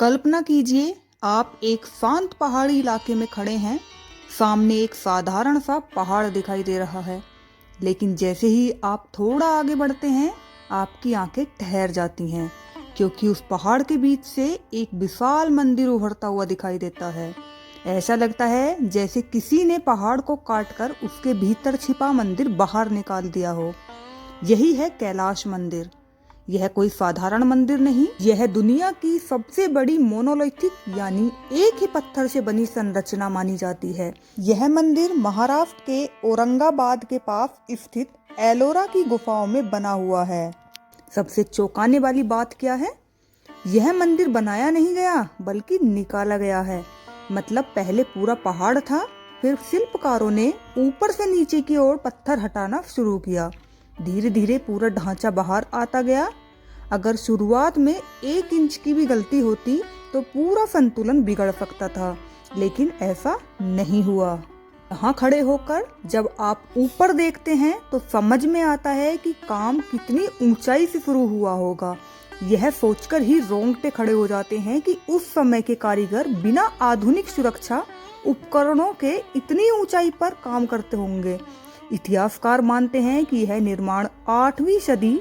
कल्पना कीजिए आप एक शांत पहाड़ी इलाके में खड़े हैं। सामने एक साधारण सा पहाड़ दिखाई दे रहा है, लेकिन जैसे ही आप थोड़ा आगे बढ़ते हैं आपकी आंखें ठहर जाती हैं, क्योंकि उस पहाड़ के बीच से एक विशाल मंदिर उभरता हुआ दिखाई देता है। ऐसा लगता है जैसे किसी ने पहाड़ को काटकर उसके भीतर छिपा मंदिर बाहर निकाल दिया हो। यही है कैलाश मंदिर। यह कोई साधारण मंदिर नहीं, यह दुनिया की सबसे बड़ी मोनोलिथिक यानी एक ही पत्थर से बनी संरचना मानी जाती है। यह मंदिर महाराष्ट्र के औरंगाबाद के पास स्थित एलोरा की गुफाओं में बना हुआ है। सबसे चौंकाने वाली बात क्या है? यह मंदिर बनाया नहीं गया बल्कि निकाला गया है। मतलब पहले पूरा पहाड़ था, फिर शिल्पकारों ने ऊपर से नीचे की ओर पत्थर हटाना शुरू किया। धीरे धीरे पूरा ढांचा बाहर आता गया। अगर शुरुआत में 1 इंच की भी गलती होती तो पूरा संतुलन बिगड़ सकता था, लेकिन ऐसा नहीं हुआ। यहाँ खड़े होकर जब आप ऊपर देखते हैं तो समझ में आता है कि काम कितनी ऊंचाई से शुरू हुआ होगा। यह सोचकर ही रोंगटे खड़े हो जाते हैं कि उस समय के कारीगर बिना आधुनिक सुरक्षा उपकरणों के इतनी ऊंचाई पर काम करते होंगे। इतिहासकार मानते हैं कि यह निर्माण 8वीं सदी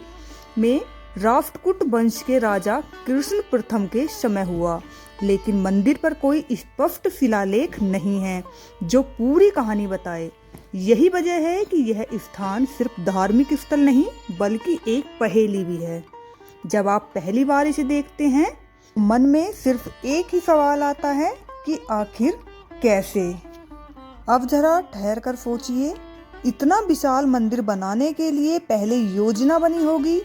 में राष्ट्रकूट वंश के राजा कृष्ण प्रथम के समय हुआ, लेकिन मंदिर पर कोई स्पष्ट शिलालेख नहीं है जो पूरी कहानी बताए। यही वजह है कि यह स्थान सिर्फ धार्मिक स्थल नहीं बल्कि एक पहेली भी है। जब आप पहली बार इसे देखते हैं मन में सिर्फ एक ही सवाल आता है कि आखिर कैसे। अब जरा ठहर कर सोचिए, इतना विशाल मंदिर बनाने के लिए पहले योजना बनी होगी,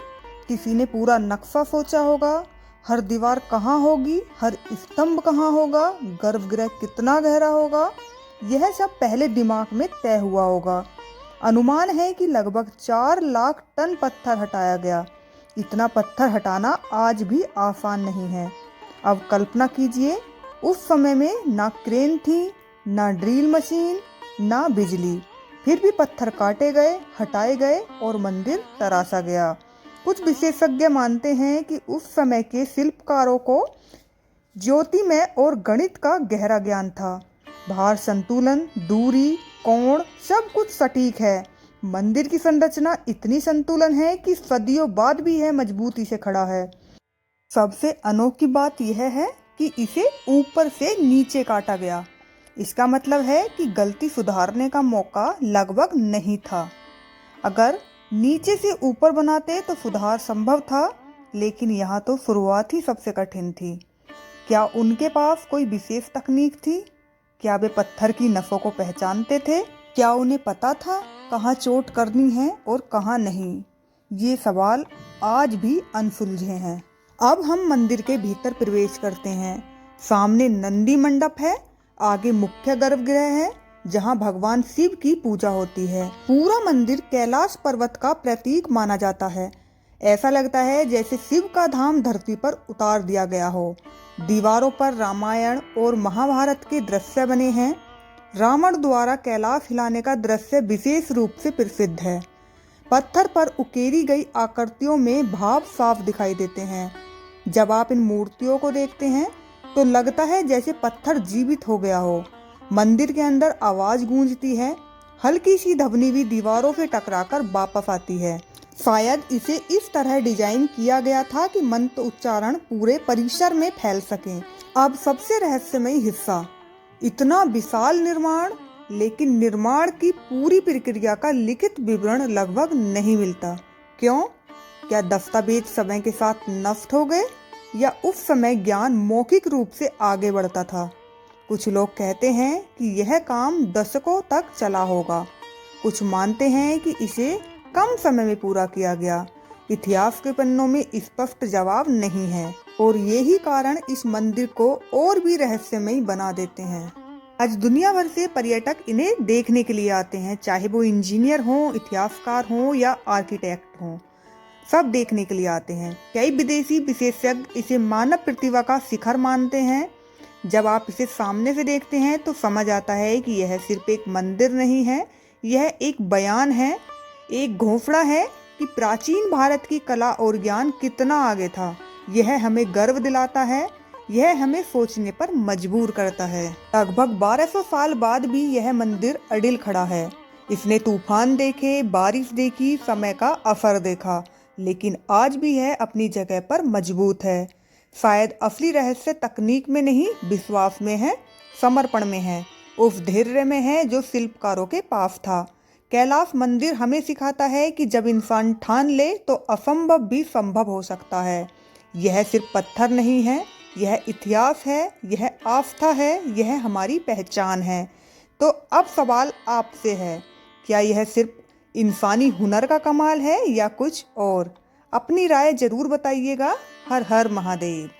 किसी ने पूरा नक्शा सोचा होगा, हर दीवार कहाँ होगी, हर स्तंभ कहाँ होगा, गर्भगृह कितना गहरा होगा, यह सब पहले दिमाग में तय हुआ होगा। अनुमान है कि लगभग 4 लाख टन पत्थर हटाया गया। इतना पत्थर हटाना आज भी आसान नहीं है। अब कल्पना कीजिए, उस समय में ना क्रेन थी, ना ड्रिल मशीन, ना बिजली, फिर भी पत्थर काटे गए, हटाए गए और मंदिर तराशा गया। कुछ विशेषज्ञ मानते हैं कि उस समय के शिल्पकारों को ज्योतिर्मय और गणित का गहरा ज्ञान था। भार संतुलन, दूरी, कोण सब कुछ सटीक है। मंदिर की संरचना इतनी संतुलन है कि सदियों बाद भी यह मजबूती से खड़ा है। सबसे अनोखी बात यह है कि इसे ऊपर से नीचे काटा गया। इसका मतलब है कि गलती सुधारने का मौका लगभग नहीं था। अगर नीचे से ऊपर बनाते तो सुधार संभव था, लेकिन यहाँ तो शुरुआत ही सबसे कठिन थी। क्या उनके पास कोई विशेष तकनीक थी? क्या वे पत्थर की नसों को पहचानते थे? क्या उन्हें पता था कहाँ चोट करनी है और कहाँ नहीं? ये सवाल आज भी अनसुलझे हैं। अब हम मंदिर के भीतर प्रवेश करते हैं। सामने नंदी मंडप है, आगे मुख्य गर्भगृह है जहां भगवान शिव की पूजा होती है। पूरा मंदिर कैलाश पर्वत का प्रतीक माना जाता है। ऐसा लगता है जैसे शिव का धाम धरती पर उतार दिया गया हो। दीवारों पर रामायण और महाभारत के दृश्य बने हैं। रावण द्वारा कैलाश हिलाने का दृश्य विशेष रूप से प्रसिद्ध है। पत्थर पर उकेरी गई आकृतियों में भाव साफ दिखाई देते हैं। जब आप इन मूर्तियों को देखते हैं तो लगता है जैसे पत्थर जीवित हो गया हो। मंदिर के अंदर आवाज गूंजती है, हल्की सी ध्वनि भी दीवारों से टकराकर वापस आती है। शायद इसे इस तरह डिजाइन किया गया था कि मंत्र उच्चारण पूरे परिसर में फैल सके। अब सबसे रहस्यमयी हिस्सा, इतना विशाल निर्माण, लेकिन निर्माण की पूरी प्रक्रिया का लिखित विवरण लगभग नहीं मिलता। क्यों? क्या दस्तावेज समय के साथ नष्ट हो गए या उस समय ज्ञान मौखिक रूप से आगे बढ़ता था? कुछ लोग कहते हैं कि यह काम दशकों तक चला होगा। कुछ मानते हैं कि इसे कम समय में पूरा किया गया। इतिहास के पन्नों में स्पष्ट जवाब नहीं है और यही कारण इस मंदिर को और भी रहस्यमयी बना देते हैं। आज दुनिया भर से पर्यटक इन्हें देखने के लिए आते हैं, चाहे वो इंजीनियर हों, इतिहासकार हों या आर्किटेक्ट हों, सब देखने के लिए आते हैं। कई विदेशी विशेषज्ञ इसे मानव प्रतिभा का शिखर मानते हैं। जब आप इसे सामने से देखते हैं तो समझ आता है कि यह सिर्फ एक मंदिर नहीं है, यह एक बयान है, एक घोषणा है कि प्राचीन भारत की कला और ज्ञान कितना आगे था। यह हमें गर्व दिलाता है यह हमें सोचने पर मजबूर करता है। लगभग 1200 साल बाद भी यह मंदिर अडिल खड़ा है। इसने तूफान देखे, बारिश देखी, समय का असर देखा, लेकिन आज भी यह अपनी जगह पर मजबूत है। शायद असली रहस्य तकनीक में नहीं, विश्वास में है, समर्पण में है, उस धैर्य में है जो शिल्पकारों के पास था। कैलाश मंदिर हमें सिखाता है कि जब इंसान ठान ले तो असंभव भी संभव हो सकता है। यह सिर्फ पत्थर नहीं है, यह इतिहास है, यह आस्था है, यह हमारी पहचान है। तो अब सवाल आपसे है, क्या यह सिर्फ इंसानी हुनर का कमाल है या कुछ और? अपनी राय जरूर बताइएगा। हर हर महादेव।